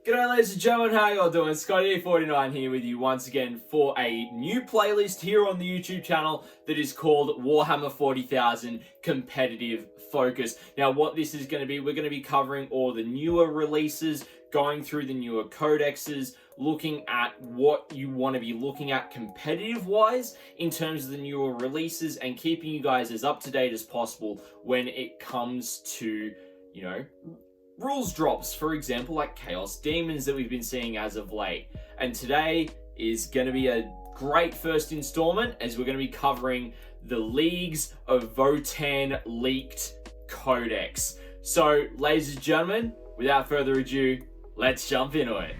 G'day ladies and gentlemen, how y'all doing? Scotty49 here with you once again for a new playlist here on the YouTube channel that is called Warhammer 40,000 Competitive Focus. Now what this is going to be, we're going to be covering all the newer releases, going through the newer codexes, looking at what you want to be looking at competitive wise in terms of the newer releases and keeping you guys as up to date as possible when it comes to, you know, rules drops, for example, like Chaos Demons that we've been seeing as of late. And today is going to be a great first installment as we're going to be covering the Leagues of Votann leaked Codex. So, ladies and gentlemen, without further ado, let's jump into it.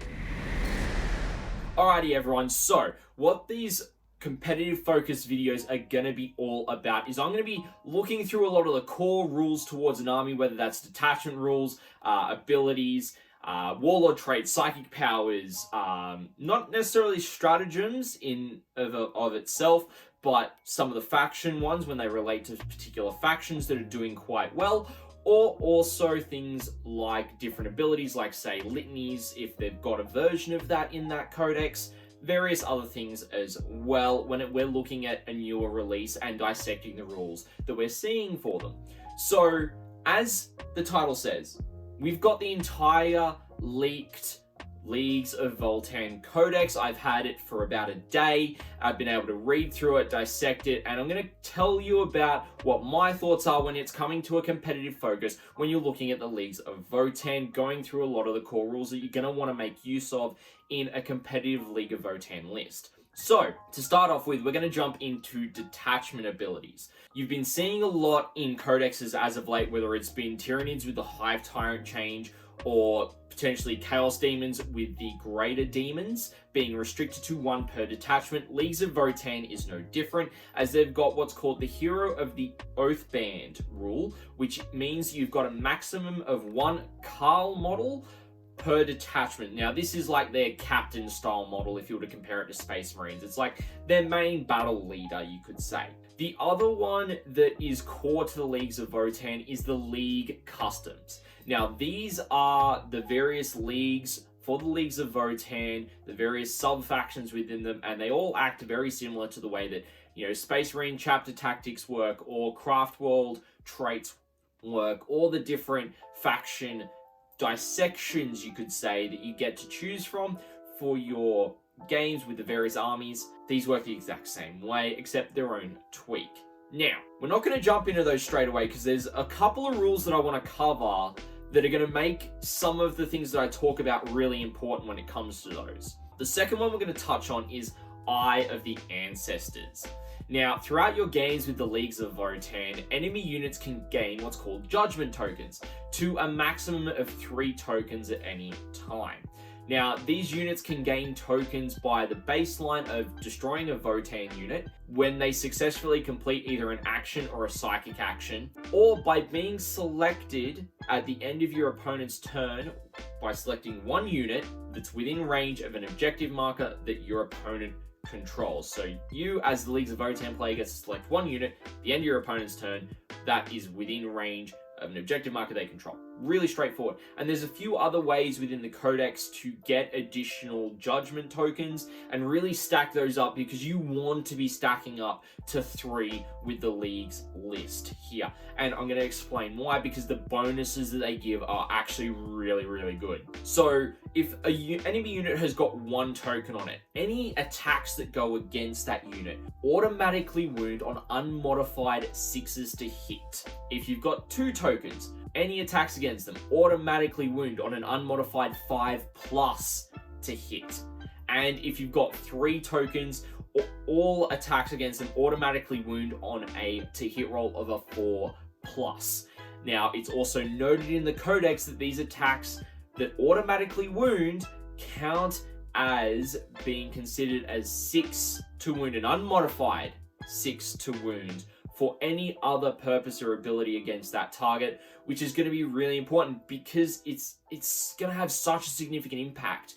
Alrighty everyone, so what these competitive focus videos are going to be all about is I'm going to be looking through a lot of the core rules towards an army, whether that's detachment rules, abilities, warlord traits, psychic powers, not necessarily stratagems in of itself, but some of the faction ones when they relate to particular factions that are doing quite well, or also things like different abilities like say litanies if they've got a version of that in that codex, various other things as well when we're looking at a newer release and dissecting the rules that we're seeing for them. So, as the title says, we've got the entire leaked Leagues of Votann Codex. I've had it for about a day. I've been able to read through it, dissect it, and I'm going to tell you about what my thoughts are when it's coming to a competitive focus when you're looking at the Leagues of Votann, going through a lot of the core rules that you're going to want to make use of in a competitive League of Votann list. So, to start off with, we're going to jump into detachment abilities. You've been seeing a lot in codexes as of late, whether it's been Tyranids with the Hive Tyrant change, or potentially Chaos Demons with the Greater Demons being restricted to 1 per detachment. Leagues of Votann is no different, as they've got what's called the Hero of the Oath Band rule, which means you've got a maximum of 1 Carl model per detachment. Now, this is like their captain style model if you were to compare it to Space Marines. It's like their main battle leader, you could say. The other one that is core to the Leagues of Votann is the League Customs. Now, these are the various leagues for the Leagues of Votann, the various sub-factions within them, and they all act very similar to the way that, you know, Space Marine chapter tactics work, or Craft World traits work, or the different faction dissections, you could say, that you get to choose from for your games with the various armies. These work the exact same way, except their own tweak. Now, we're not going to jump into those straight away because there's a couple of rules that I want to cover that are going to make some of the things that I talk about really important when it comes to those. The second one we're going to touch on is Eye of the Ancestors. Now, throughout your games with the Leagues of Votann, enemy units can gain what's called Judgment tokens to a maximum of 3 tokens at any time. Now, these units can gain tokens by the baseline of destroying a Votann unit when they successfully complete either an action or a psychic action, or by being selected at the end of your opponent's turn by selecting 1 unit that's within range of an objective marker that your opponent controls. So you, as the Leagues of Votann player, gets to select 1 unit at the end of your opponent's turn that is within range of an objective marker they control. Really straightforward. And there's a few other ways within the codex to get additional judgment tokens and really stack those up, because you want to be stacking up to 3 with the league's list here. And I'm going to explain why, because the bonuses that they give are actually really, really good. So if an enemy unit has got 1 token on it, any attacks that go against that unit automatically wound on unmodified 6s to hit. If you've got 2 tokens, any attacks against them automatically wound on an unmodified 5+ to hit. And if you've got 3 tokens, all attacks against them automatically wound on a to hit roll of a 4+. Now, it's also noted in the codex that these attacks that automatically wound count as being considered as 6 to wound, an unmodified 6 to wound for any other purpose or ability against that target, which is going to be really important because it's going to have such a significant impact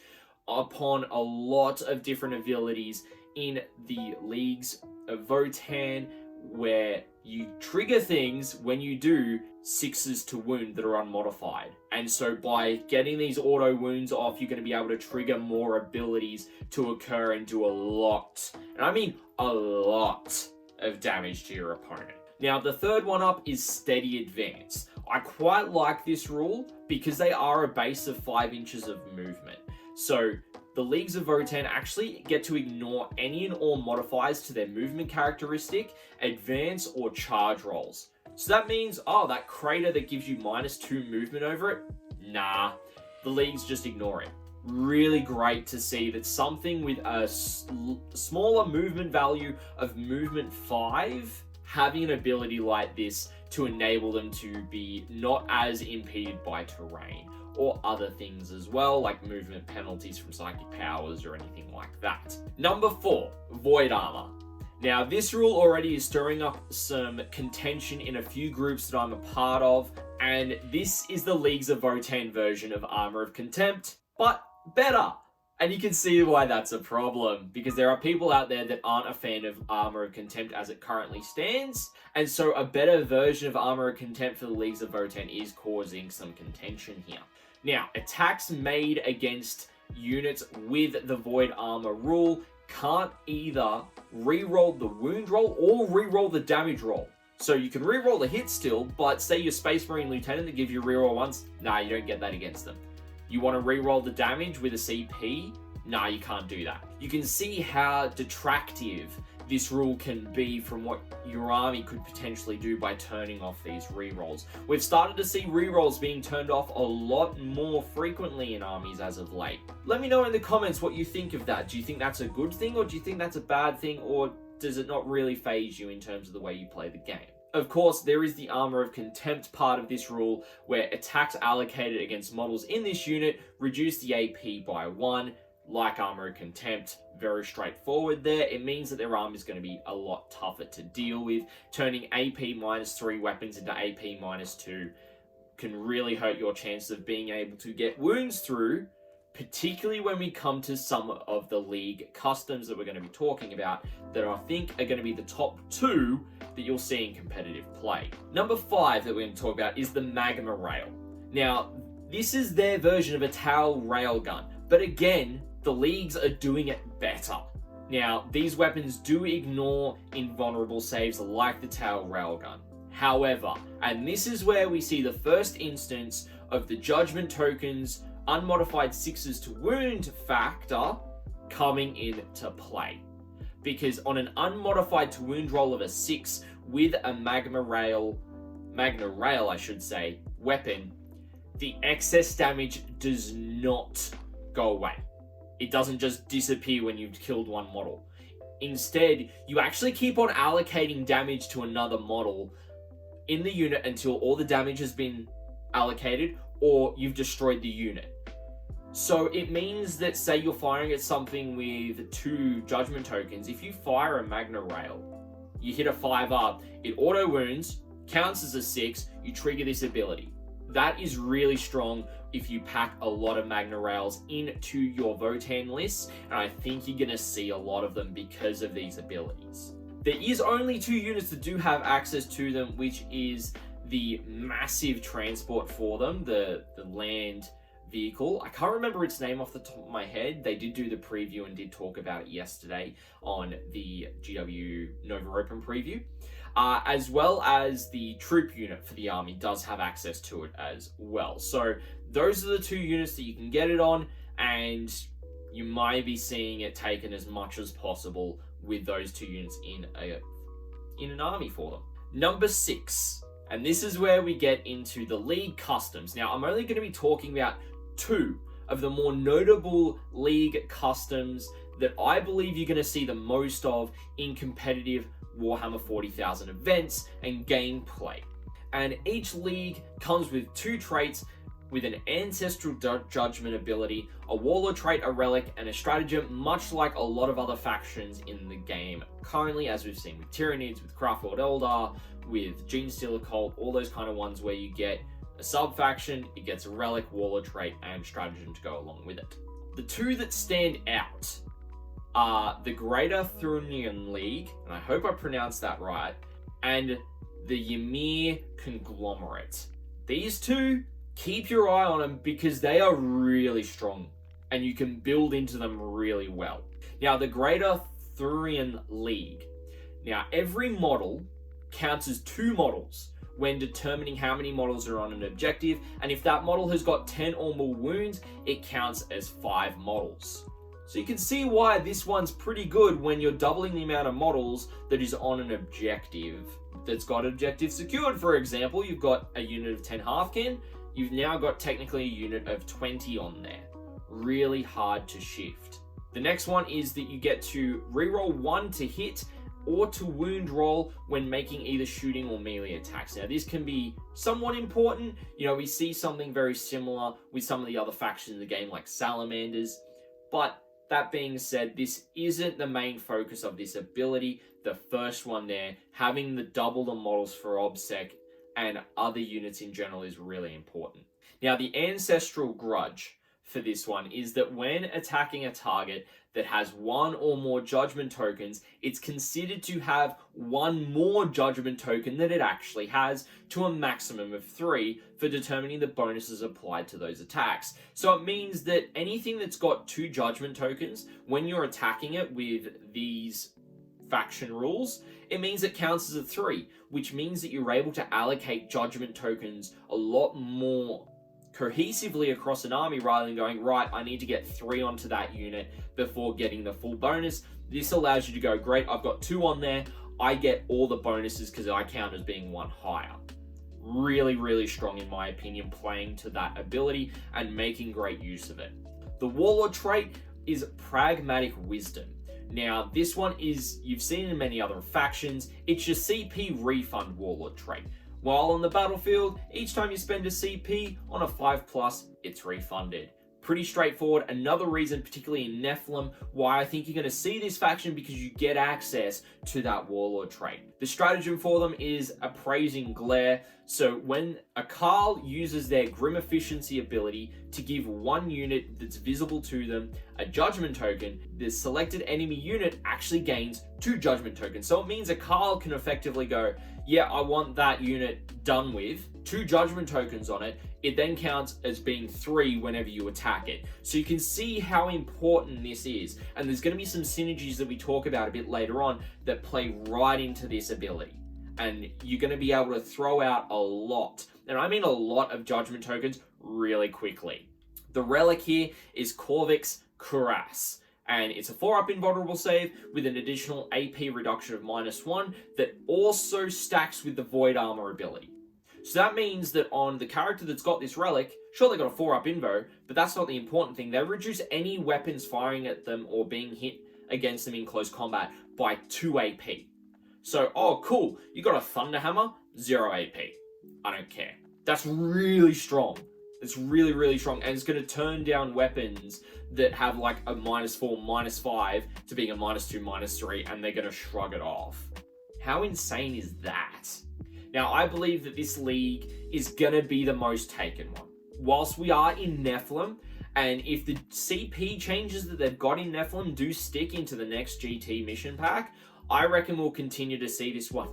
upon a lot of different abilities in the Leagues of Votann, where you trigger things when you do 6s to wound that are unmodified. And so by getting these auto wounds off, you're going to be able to trigger more abilities to occur and do a lot, and I mean a lot, of damage to your opponent. Now, the third one up is Steady Advance. I quite like this rule because they are a base of 5 inches of movement. So the Leagues of Votann actually get to ignore any and all modifiers to their movement characteristic, advance, or charge rolls. So that means, oh, that crater that gives you -2 movement over it? Nah, the Leagues just ignore it. Really great to see that something with a smaller movement value of movement 5 having an ability like this to enable them to be not as impeded by terrain or other things as well, like movement penalties from psychic powers or anything like that. Number 4, Void Armor. Now, this rule already is stirring up some contention in a few groups that I'm a part of, and this is the Leagues of Votann version of Armor of Contempt, but better. And you can see why that's a problem, because there are people out there that aren't a fan of Armor of Contempt as it currently stands, and so a better version of Armor of Contempt for the Leagues of Votann is causing some contention here. Now, attacks made against units with the Void Armor rule can't either re-roll the wound roll or re-roll the damage roll. So you can re-roll the hit still, but say your Space Marine Lieutenant that gives you re-roll once, nah, you don't get that against them. You want to re-roll the damage with a CP? Nah, you can't do that. You can see how detractive this rule can be from what your army could potentially do by turning off these re-rolls. We've started to see re-rolls being turned off a lot more frequently in armies as of late. Let me know in the comments what you think of that. Do you think that's a good thing, or do you think that's a bad thing, or does it not really phase you in terms of the way you play the game? Of course, there is the Armor of Contempt part of this rule, where attacks allocated against models in this unit reduce the AP by 1. Like Armor of Contempt, very straightforward there. It means that their armor is going to be a lot tougher to deal with. Turning AP -3 weapons into AP -2 can really hurt your chances of being able to get wounds through, particularly when we come to some of the League customs that we're going to be talking about that I think are going to be the top 2 that you'll see in competitive play. Number 5 that we're going to talk about is the Magma Rail. Now, this is their version of a Tau Railgun, but again, the Leagues are doing it better. Now, these weapons do ignore invulnerable saves like the Tau Railgun. However, and this is where we see the first instance of the Judgment Tokens unmodified 6s to wound factor coming into play. Because on an unmodified to wound roll of a 6 with a Magna Rail, I should say, weapon, the excess damage does not go away. It doesn't just disappear when you've killed one model. Instead, you actually keep on allocating damage to another model in the unit until all the damage has been allocated or you've destroyed the unit. So it means that, say you're firing at something with 2 Judgment Tokens, if you fire a Magna Rail, you hit a 5-up, it auto wounds, counts as a 6, you trigger this ability. That is really strong if you pack a lot of Magna Rails into your Votann lists, and I think you're going to see a lot of them because of these abilities. There is only 2 units that do have access to them, which is the massive transport for them, the land vehicle. I can't remember its name off the top of my head. They did do the preview and did talk about it yesterday on the GW Nova Open preview. As well as the troop unit for the army does have access to it as well. So those are the 2 units that you can get it on, and you might be seeing it taken as much as possible with those 2 units in an army for them. Number 6, and this is where we get into the League customs. Now, I'm only going to be talking about 2 of the more notable League customs that I believe you're going to see the most of in competitive Warhammer 40,000 events and gameplay. And each League comes with 2 traits, with an Ancestral Judgment ability, a Warlord trait, a relic, and a stratagem, much like a lot of other factions in the game currently, as we've seen with Tyranids, with Craftworld Eldar, with Genestealer Cult, all those kind of ones where you get a sub-faction, it gets a relic, Warlord trait, and stratagem to go along with it. The 2 that stand out are the Greater Thrunian League, and I hope I pronounced that right, and the Ymir Conglomerate. These two, keep your eye on them because they are really strong and you can build into them really well. Now, the Greater Thurian League. Now, every model counts as 2 models when determining how many models are on an objective, and if that model has got 10 or more wounds, it counts as 5 models. So you can see why this one's pretty good when you're doubling the amount of models that is on an objective that's got objective secured. For example, you've got a unit of 10 Halfkin, you've now got technically a unit of 20 on there. Really hard to shift. The next one is that you get to reroll 1 to hit or to wound roll when making either shooting or melee attacks. Now, this can be somewhat important. You know, we see something very similar with some of the other factions in the game, like Salamanders. But that being said, this isn't the main focus of this ability. The first one there, having the double the models for OBSEC and other units in general is really important. Now, the Ancestral Grudge for this one is that when attacking a target that has 1 or more judgment tokens, it's considered to have 1 more judgment token that it actually has, to a maximum of 3 for determining the bonuses applied to those attacks. So it means that anything that's got 2 judgment tokens, when you're attacking it with these faction rules, it means it counts as a 3, which means that you're able to allocate judgment tokens a lot more cohesively across an army rather than going, right, I need to get 3 onto that unit before getting the full bonus. This allows you to go, great, I've got 2 on there, I get all the bonuses because I count as being 1 higher. Really, really strong in my opinion, playing to that ability and making great use of it. The Warlord trait is Pragmatic Wisdom. Now, this one is, you've seen in many other factions, it's your CP refund Warlord trait. While on the battlefield, each time you spend a CP on a 5+, it's refunded. Pretty straightforward. Another reason, particularly in Nephilim, why I think you're going to see this faction, because you get access to that Warlord trait. The stratagem for them is Appraising Glare. So when a Carl uses their Grim Efficiency ability to give 1 unit that's visible to them a judgment token, the selected enemy unit actually gains 2 judgment tokens. So it means a Carl can effectively go, yeah, I want that unit done with 2 judgment tokens on it. It then counts as being 3 whenever you attack it. So you can see how important this is. And there's going to be some synergies that we talk about a bit later on that play right into this ability. And you're going to be able to throw out a lot, and I mean a lot, of judgment tokens really quickly. The relic here is Corvix Cuirass, and it's a 4-up invulnerable save with an additional AP reduction of -1 that also stacks with the Void Armor ability. So that means that on the character that's got this relic, sure, they got a 4-up invo, but that's not the important thing. They reduce any weapons firing at them or being hit against them in close combat by 2 AP. So, oh cool, you got a Thunder Hammer, 0 AP. I don't care. That's really strong. It's really, really strong, and it's going to turn down weapons that have like a -4, -5 to being a -2, -3, and they're going to shrug it off. How insane is that? Now, I believe that this league is going to be the most taken one. Whilst we are in Nephilim, and if the CP changes that they've got in Nephilim do stick into the next GT mission pack, I reckon we'll continue to see this one,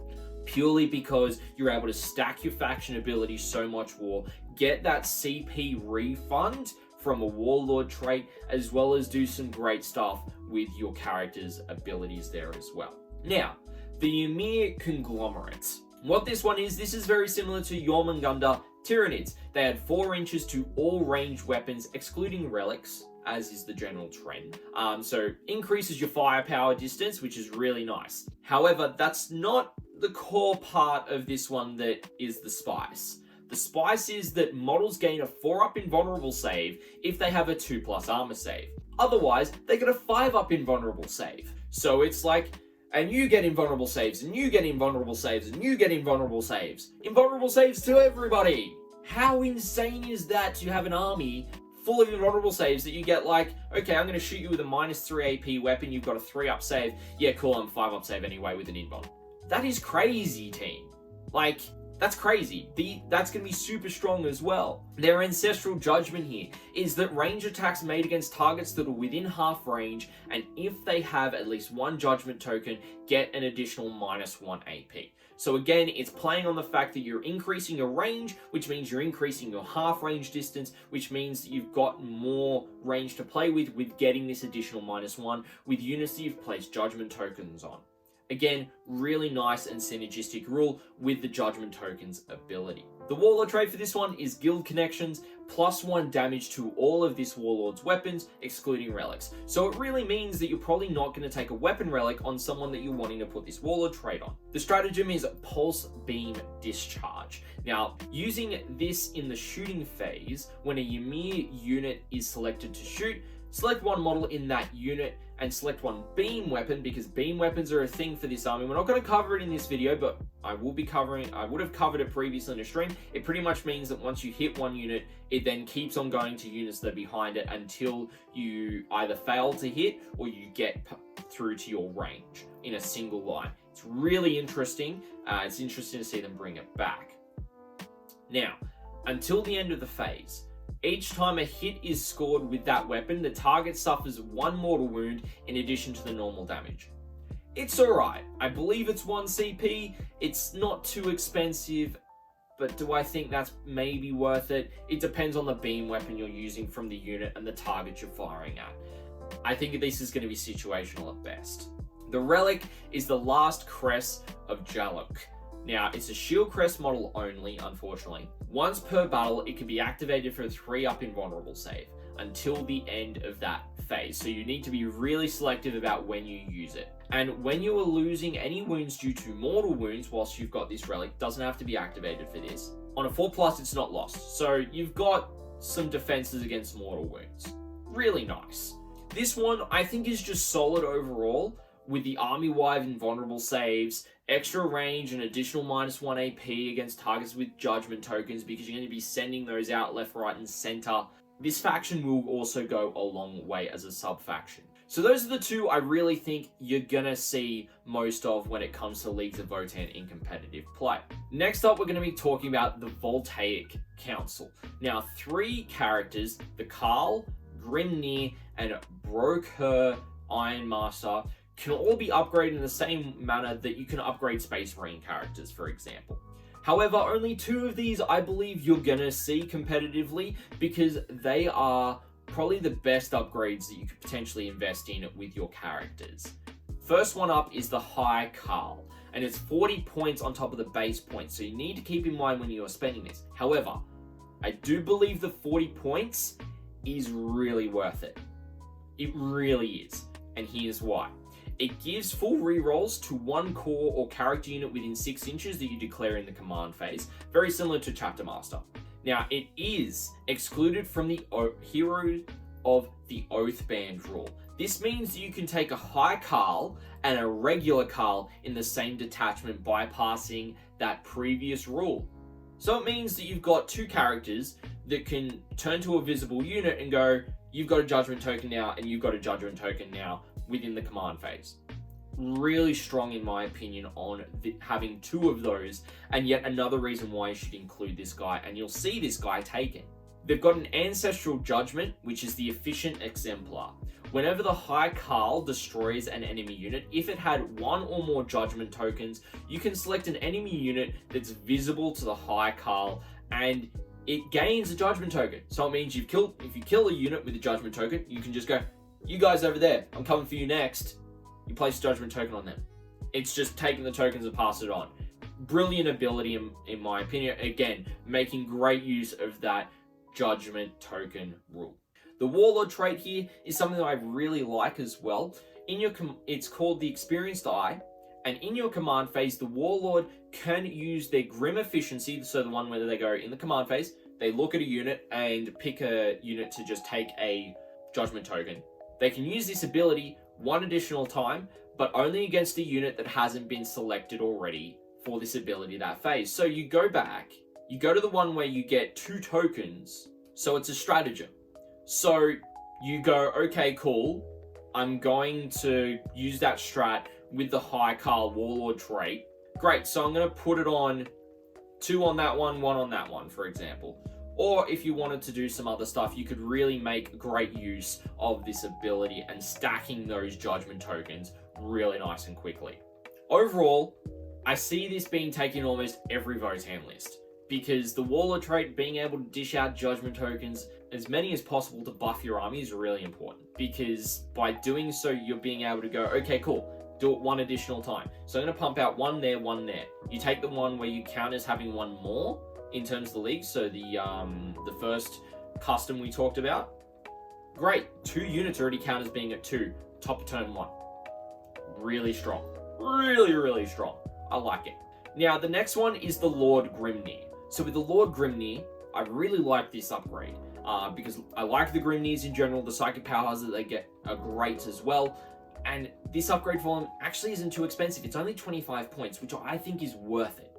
purely because you're able to stack your faction abilities so much more, get that CP refund from a Warlord trait, as well as do some great stuff with your character's abilities there as well. Now, the Ymir Conglomerate. What this one is, this is very similar to Jormungandr Tyranids. They add 4 inches to all ranged weapons, excluding relics, as is the general trend. So increases your firepower distance, which is really nice. However, that's not the core part of this one that is the spice. The spice is that models gain a 4-up invulnerable save if they have a 2+ armor save. Otherwise, they get a 5-up invulnerable save. So it's like, and you get invulnerable saves, and you get invulnerable saves, and you get invulnerable saves. Invulnerable saves to everybody! How insane is that to have an army full of invulnerable saves that you get like, okay, I'm going to shoot you with a -3 AP weapon, you've got a 3-up save. Yeah, cool, I'm 5-up save anyway with an invuln. That is crazy, team. Like, That's crazy. That's going to be super strong as well. Their ancestral judgment here is that range attacks made against targets that are within half range, and if they have at least one judgment token, get an additional -1 AP. So again, it's playing on the fact that you're increasing your range, which means you're increasing your half range distance, which means that you've got more range to play with getting this additional -1 with units that you've placed judgment tokens on. Again, really nice and synergistic rule with the Judgment Tokens ability. The Warlord trait for this one is Guild Connections, +1 damage to all of this Warlord's weapons, excluding relics. So it really means that you're probably not going to take a weapon relic on someone that you're wanting to put this Warlord trait on. The stratagem is Pulse Beam Discharge. Now, using this in the shooting phase, when a Ymir unit is selected to shoot, select one model in that unit and select one beam weapon, because beam weapons are a thing for this army. We're not going to cover it in this video, but I would have covered it previously in a stream. It pretty much means that once you hit one unit, it then keeps on going to units that are behind it until you either fail to hit or you get through to your range in a single line. It's really interesting. It's interesting to see them bring it back. Now, until the end of the phase, each time a hit is scored with that weapon, the target suffers 1 mortal wound in addition to the normal damage. It's alright. I believe it's 1 CP. It's not too expensive, but do I think that's maybe worth it? It depends on the beam weapon you're using from the unit and the target you're firing at. I think this is going to be situational at best. The relic is the last crest of Jalok. Now, it's a shield crest model only, unfortunately. Once per battle, it can be activated for a 3-up invulnerable save until the end of that phase. So you need to be really selective about when you use it. And when you are losing any wounds due to mortal wounds whilst you've got this relic, doesn't have to be activated for this. On a 4+, it's not lost. So you've got some defenses against mortal wounds. Really nice. This one, I think, is just solid overall, with the army-wide invulnerable saves, extra range, and additional -1 AP against targets with judgment tokens, because you're going to be sending those out left, right, and center. This faction will also go a long way as a sub-faction. So those are the two I really think you're going to see most of when it comes to Leagues of Votann in competitive play. Next up, we're going to be talking about the Voltaic Council. Now, 3 characters, the Karl, Grimnir, and Broker Ironmaster, can all be upgraded in the same manner that you can upgrade Space Marine characters, for example. However, only 2 of these I believe you're gonna see competitively, because they are probably the best upgrades that you could potentially invest in with your characters. First one up is the High Karl, and it's 40 points on top of the base points, so you need to keep in mind when you are spending this. However, I do believe the 40 points is really worth it. It really is, and here's why. It gives full rerolls to 1 core or character unit within 6 inches that you declare in the command phase, very similar to Chapter Master. Now, it is excluded from the Hero of the Oathband rule. This means you can take a High Karl and a regular Karl in the same detachment, bypassing that previous rule. So it means that you've got 2 characters that can turn to a visible unit and go, you've got a judgment token now, and you've got a judgment token now, within the command phase. Really strong in my opinion on having 2 of those, and yet another reason why you should include this guy, and you'll see this guy taken. They've got an Ancestral Judgment, which is the Efficient Exemplar. Whenever the High Karl destroys an enemy unit, if it had 1 or more judgment tokens, you can select an enemy unit that's visible to the High Karl, and it gains a judgment token. So it means if you kill a unit with a judgment token, you can just go, you guys over there, I'm coming for you next. You place a judgment token on them. It's just taking the tokens and pass it on. Brilliant ability in my opinion. Again, making great use of that judgment token rule. The Warlord trait here is something that I really like as well. It's called the Experienced Eye, and in your command phase, the Warlord can use their Grim Efficiency, so the one where they go in the command phase, they look at a unit and pick a unit to just take a judgment token. They can use this ability 1 additional time, but only against a unit that hasn't been selected already for this ability that phase. So you go back, you go to the one where you get 2 tokens, so it's a stratagem. So you go, okay, cool, I'm going to use that strat with the High Karl Warlord trait. Great, so I'm going to put it on 2 on that one, 1 on that one, for example. Or if you wanted to do some other stuff, you could really make great use of this ability and stacking those judgment tokens really nice and quickly. Overall, I see this being taken in almost every Votann list, because the Warlord trait, being able to dish out judgment tokens, as many as possible to buff your army, is really important, because by doing so, you're being able to go, okay, cool, do it one additional time. So I'm going to pump out 1 there, 1 there. You take the one where you count as having 1 more in terms of the league, so the first custom we talked about, great, 2 units already count as being at 2, top of turn 1. Really strong. Really strong. I like it. Now, the next one is the Lord Grimnir. So with the Lord Grimnir, I really like this upgrade, because I like the Grimnirs in general. The psychic powers that they get are great as well. And this upgrade for them actually isn't too expensive. It's only 25 points, which I think is worth it,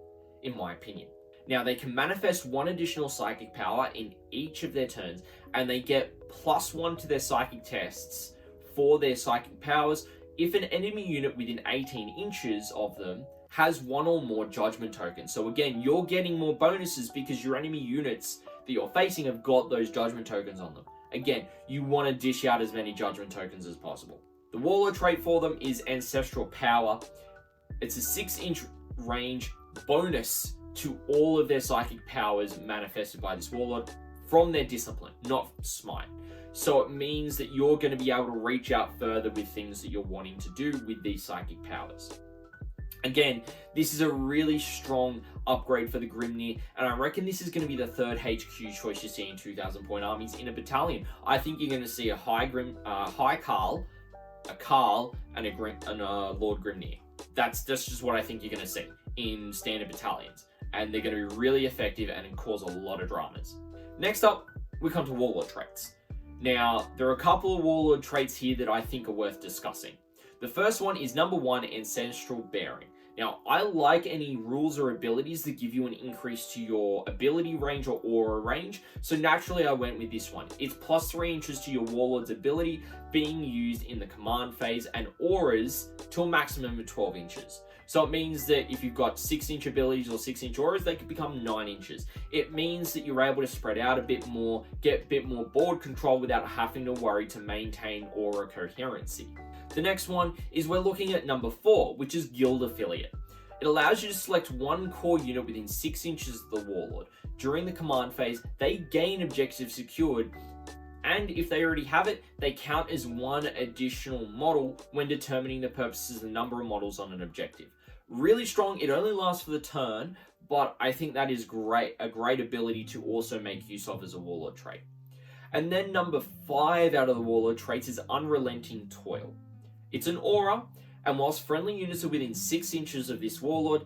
in my opinion. Now, they can manifest 1 additional psychic power in each of their turns, and they get +1 to their psychic tests for their psychic powers if an enemy unit within 18 inches of them has 1 or more judgment tokens. So again, you're getting more bonuses because your enemy units that you're facing have got those judgment tokens on them. Again, you want to dish out as many judgment tokens as possible. The Warlord trait for them is Ancestral Power. It's a 6-inch range bonus to all of their psychic powers manifested by this Warlord from their discipline, not smite. So it means that you're going to be able to reach out further with things that you're wanting to do with these psychic powers. Again, this is a really strong upgrade for the Grimnir, and I reckon this is going to be the 3rd HQ choice you see in 2,000 point armies in a battalion. I think you're going to see a high Carl, a Carl, and a Lord Grimnir. That's just what I think you're going to see in standard battalions, and they're going to be really effective and cause a lot of dramas. Next up, we come to Warlord traits. Now, there are a couple of Warlord traits here that I think are worth discussing. The first one is number 1, Ancestral Bearing. Now, I like any rules or abilities that give you an increase to your ability range or aura range, so naturally I went with this one. It's +3 inches to your Warlord's ability being used in the command phase, and auras to a maximum of 12 inches. So it means that if you've got 6-inch abilities or 6-inch auras, they could become 9 inches. It means that you're able to spread out a bit more, get a bit more board control without having to worry to maintain aura coherency. The next one is we're looking at number 4, which is Guild Affiliate. It allows you to select 1 core unit within 6 inches of the Warlord. During the command phase, they gain objective secured, and if they already have it, they count as 1 additional model when determining the purposes of the number of models on an objective. Really strong. It only lasts for the turn, but I think that is a great ability to also make use of as a Warlord trait. And then number 5 out of the Warlord traits is Unrelenting Toil. It's an aura, and whilst friendly units are within 6 inches of this Warlord,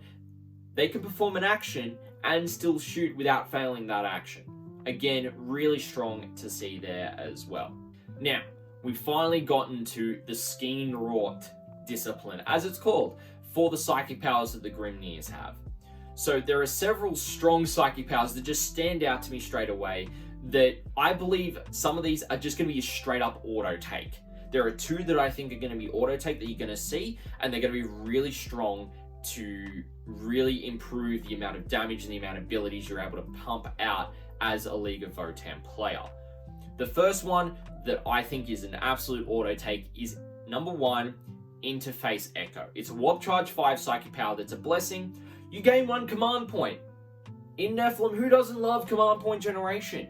they can perform an action and still shoot without failing that action. Again, really strong to see there as well. Now, we've finally gotten to the Skeen-Rort discipline, as it's called, for the psychic powers that the Grimnirs have. So there are several strong psychic powers that just stand out to me straight away, that I believe some of these are just going to be a straight up auto take. There are 2 that I think are going to be auto take that you're going to see, and they're going to be really strong to really improve the amount of damage and the amount of abilities you're able to pump out as a League of Votann player. The first one that I think is an absolute auto take is number 1, Interface Echo. It's a Warp Charge 5 psychic power that's a blessing. You gain 1 command point. In Nephilim, who doesn't love command point generation?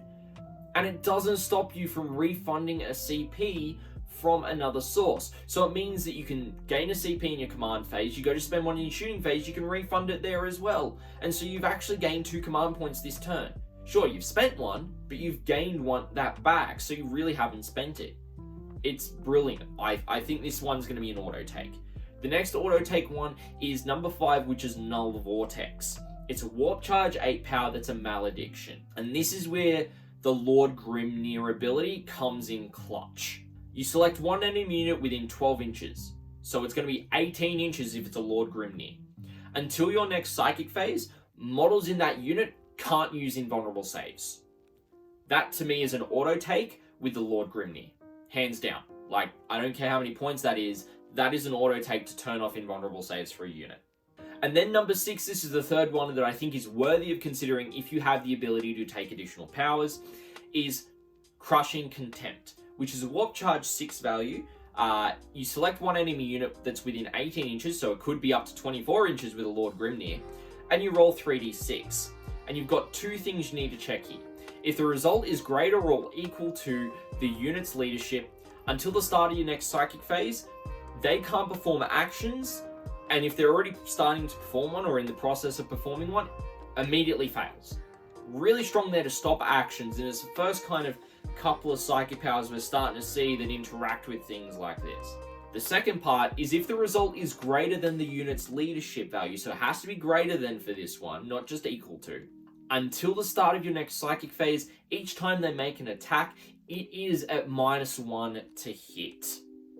And it doesn't stop you from refunding a CP from another source. So it means that you can gain a CP in your command phase, you go to spend 1 in your shooting phase, you can refund it there as well. And so you've actually gained 2 command points this turn. Sure, you've spent 1, but you've gained that back, so you really haven't spent it. It's brilliant. I think this one's going to be an auto take. The next auto take one is number 5, which is Null Vortex. It's a Warp Charge 8 power that's a malediction. And this is where the Lord Grimnir ability comes in clutch. You select 1 enemy unit within 12 inches. So it's going to be 18 inches if it's a Lord Grimnir. Until your next psychic phase, models in that unit can't use invulnerable saves. That to me is an auto take with the Lord Grimnir. Hands down. Like, I don't care how many points that is an auto take to turn off invulnerable saves for a unit. And then number 6, this is the third one that I think is worthy of considering if you have the ability to take additional powers, is Crushing Contempt, which is a warp charge 6 value. You select one enemy unit that's within 18 inches, so it could be up to 24 inches with a Lord Grimnir, and you roll 3d6. And you've got 2 things you need to check here. If the result is greater or equal to the unit's leadership, until the start of your next psychic phase, they can't perform actions, and if they're already starting to perform one or in the process of performing one, immediately fails. Really strong there to stop actions, and it's the first kind of couple of psychic powers we're starting to see that interact with things like this. The second part is if the result is greater than the unit's leadership value, so it has to be greater than for this one, not just equal to. Until the start of your next psychic phase, each time they make an attack, it is at -1 to hit.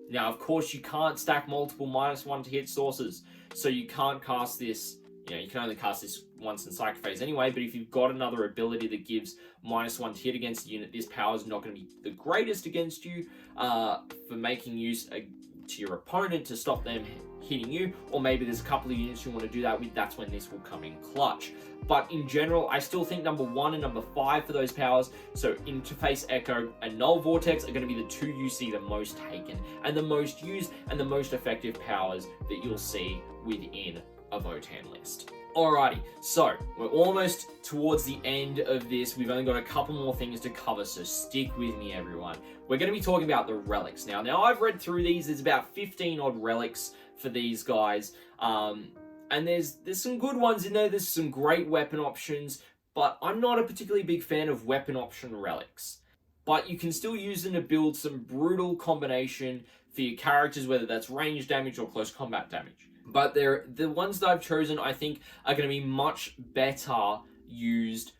Now, of course, you can't stack multiple -1 to hit sources, so you can't cast this, you can only cast this once in psychic phase anyway, but if you've got another ability that gives -1 to hit against the unit, this power is not going to be the greatest against you for making use to your opponent to stop them hitting you, or maybe there's a couple of units you want to do that with, that's when this will come in clutch. But in general, I still think number 1 and number 5 for those powers, so Interface Echo and Null Vortex, are going to be the 2 you see the most taken, and the most used and the most effective powers that you'll see within a Votann list. Alrighty, so we're almost towards the end of this. We've only got a couple more things to cover, so stick with me, everyone. We're going to be talking about the relics now. Now, I've read through these. There's about 15 odd relics for these guys, and there's some good ones in there. There's some great weapon options, but I'm not a particularly big fan of weapon option relics. But you can still use them to build some brutal combination for your characters, whether that's range damage or close combat damage. But the ones that I've chosen, I think, are going to be much better used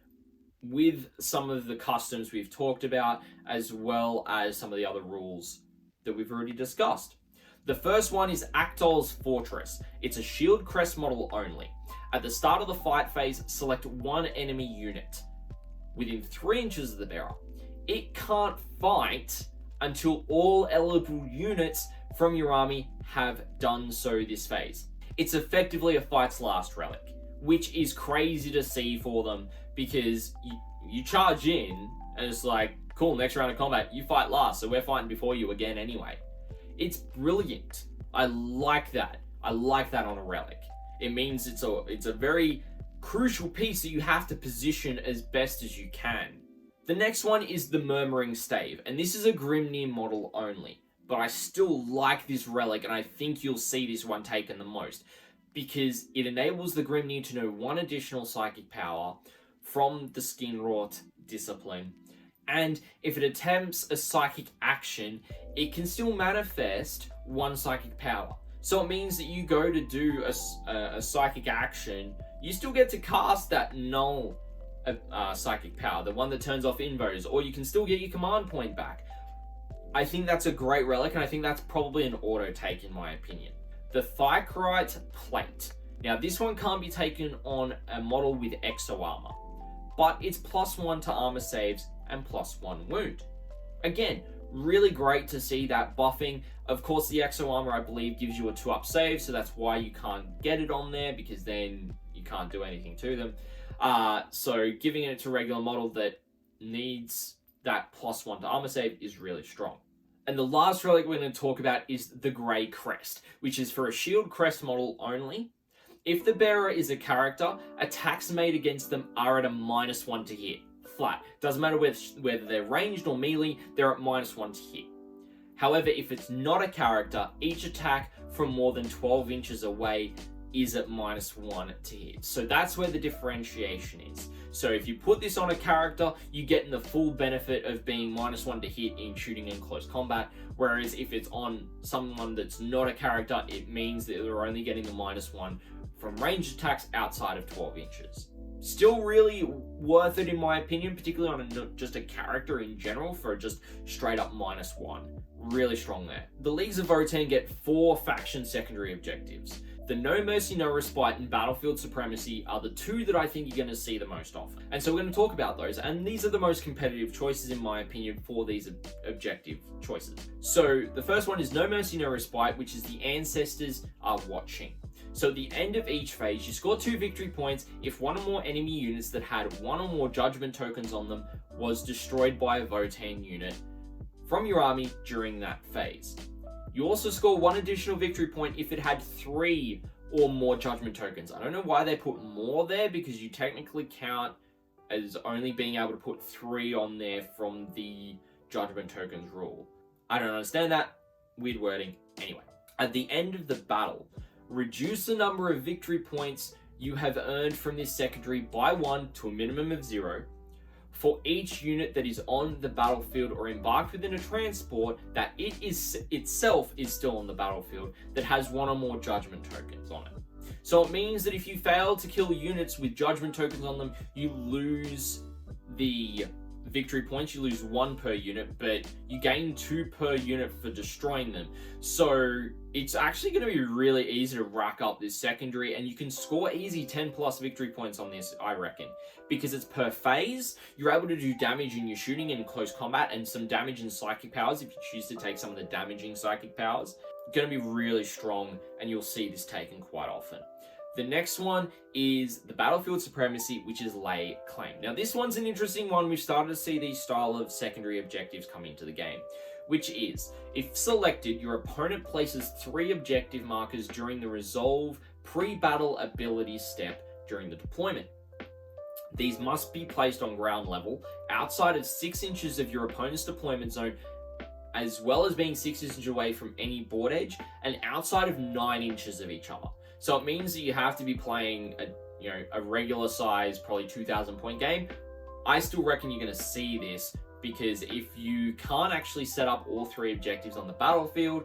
with some of the customs we've talked about, as well as some of the other rules that we've already discussed. The first one is Actol's Fortress. It's a shield crest model only. At the start of the fight phase, select one enemy unit within 3 inches of the bearer. It can't fight until all eligible units from your army have done so this phase. It's effectively a fight's last relic, which is crazy to see for them, because you charge in and it's like, cool, next round of combat, you fight last, so we're fighting before you again anyway. It's brilliant. I like that. I like that on a relic. It means it's a very crucial piece that you have to position as best as you can. The next one is the Murmuring Stave, and this is a Grimnir model only. But I still like this relic, and I think you'll see this one taken the most, because it enables the Grimnir to know one additional psychic power from the Skinwrought discipline, and if it attempts a psychic action, it can still manifest one psychic power. So it means that you go to do a psychic action, you still get to cast that null psychic power, the one that turns off invos, or you can still get your command point back. I think that's a great relic, and I think that's probably an auto take in my opinion. The Thykerite Plate. Now this one can't be taken on a model with exo armor, but it's +1 to armor saves and +1 wound. Again, really great to see that buffing. Of course, the exo armor, I believe, gives you a 2-up save, so that's why you can't get it on there, because then you can't do anything to them. So giving it to a regular model that needs that +1 to armor save is really strong. And the last relic we're going to talk about is the Grey Crest, which is for a shield crest model only. If the bearer is a character, attacks made against them are at a -1 to hit. Flat. Doesn't matter whether they're ranged or melee, they're at -1 to hit. However, if it's not a character, each attack from more than 12 inches away is at -1 to hit. So that's where the differentiation is. So if you put this on a character, you get the full benefit of being -1 to hit in shooting in close combat, whereas if it's on someone that's not a character, it means that they're only getting the -1 from ranged attacks outside of 12 inches. Still really worth it in my opinion, particularly on just a character in general for just straight up -1. Really strong there. The Leagues of Votann get 4 faction secondary objectives. The No Mercy, No Respite and Battlefield Supremacy are the 2 that I think you're going to see the most often. And so we're going to talk about those, and these are the most competitive choices in my opinion for these objective choices. So the first one is No Mercy, No Respite, which is the Ancestors Are Watching. So at the end of each phase, you score 2 victory points if one or more enemy units that had 1 or more judgment tokens on them was destroyed by a Votann unit from your army during that phase. You also score 1 additional victory point if it had 3 or more judgment tokens. I don't know why they put more there, because you technically count as only being able to put 3 on there from the judgment tokens rule. I don't understand that. Weird wording. Anyway, at the end of the battle, reduce the number of victory points you have earned from this secondary by 1 to a minimum of 0 for each unit that is on the battlefield or embarked within a transport that it is itself is still on the battlefield that has 1 or more judgment tokens on it. So it means that if you fail to kill units with judgment tokens on them, you lose the victory points. You lose 1 per unit, but you gain 2 per unit for destroying them. So it's actually going to be really easy to rack up this secondary, and you can score easy 10 plus victory points on this, I reckon, because it's per phase. You're able to do damage in your shooting and close combat, and some damage in psychic powers if you choose to take some of the damaging psychic powers. Going to be really strong, and you'll see this taken quite often. The next one is the Battlefield Supremacy, which is Lay Claim. Now, this one's an interesting one. We've started to see these style of secondary objectives come into the game, which is, if selected, your opponent places 3 objective markers during the Resolve pre-battle ability step during the deployment. These must be placed on ground level, outside of 6 inches of your opponent's deployment zone, as well as being 6 inches away from any board edge, and outside of 9 inches of each other. So it means that you have to be playing a regular size, probably 2,000 point game. I still reckon you're going to see this, because if you can't actually set up all 3 objectives on the battlefield,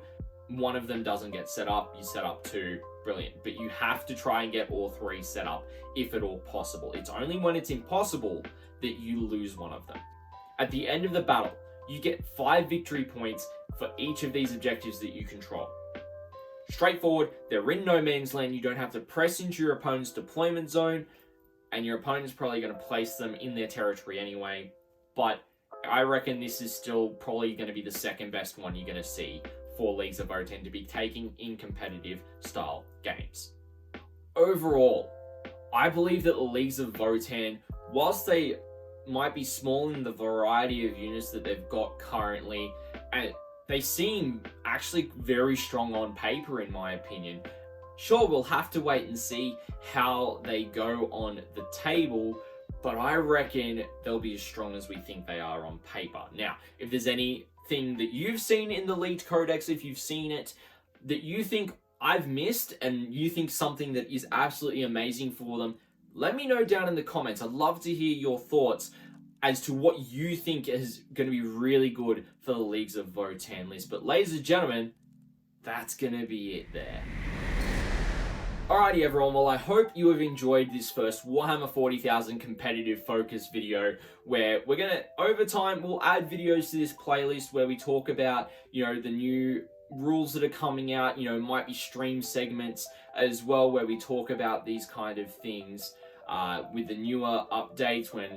one of them doesn't get set up, you set up 2, brilliant. But you have to try and get all 3 set up, if at all possible. It's only when it's impossible that you lose one of them. At the end of the battle, you get 5 victory points for each of these objectives that you control. Straightforward, they're in no man's land. You don't have to press into your opponent's deployment zone, and your opponent's probably going to place them in their territory anyway. But I reckon this is still probably going to be the second best one you're going to see for Leagues of Votann to be taking in competitive style games. Overall, I believe that the Leagues of Votann, whilst they might be small in the variety of units that they've got currently, and they seem actually very strong on paper, in my opinion. Sure, we'll have to wait and see how they go on the table, but I reckon they'll be as strong as we think they are on paper. Now, if there's anything that you've seen in the leaked Codex, if you've seen it, that you think I've missed, and you think something that is absolutely amazing for them, let me know down in the comments. I'd love to hear your thoughts as to what you think is going to be really good for the Leagues of Votann list. But ladies and gentlemen, that's going to be it there. Alrighty everyone, well I hope you have enjoyed this first Warhammer 40,000 competitive focus video, where we're going to, over time, we'll add videos to this playlist where we talk about, the new rules that are coming out, might be stream segments as well, where we talk about these kind of things. With the newer updates, when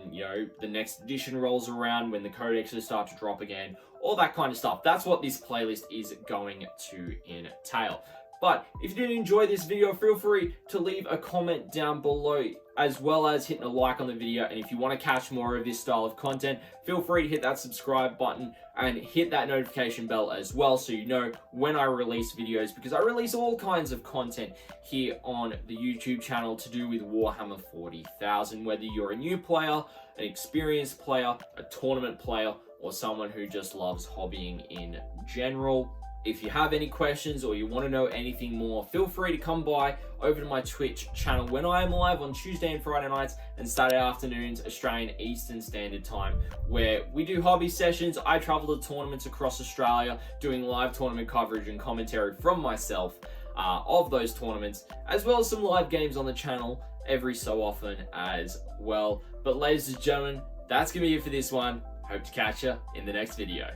the next edition rolls around, when the codexes start to drop again, all that kind of stuff. That's what this playlist is going to entail. But if you did enjoy this video, feel free to leave a comment down below, as well as hitting a like on the video. And if you want to catch more of this style of content, feel free to hit that subscribe button and hit that notification bell as well, so you know when I release videos, because I release all kinds of content here on the YouTube channel to do with Warhammer 40,000, whether you're a new player, an experienced player, a tournament player, or someone who just loves hobbying in general. If you have any questions or you want to know anything more, feel free to come by over to my Twitch channel when I am live on Tuesday and Friday nights and Saturday afternoons, Australian Eastern Standard Time, where we do hobby sessions. I travel to tournaments across Australia doing live tournament coverage and commentary from myself of those tournaments, as well as some live games on the channel every so often as well. But ladies and gentlemen, that's going to be it for this one. Hope to catch you in the next video.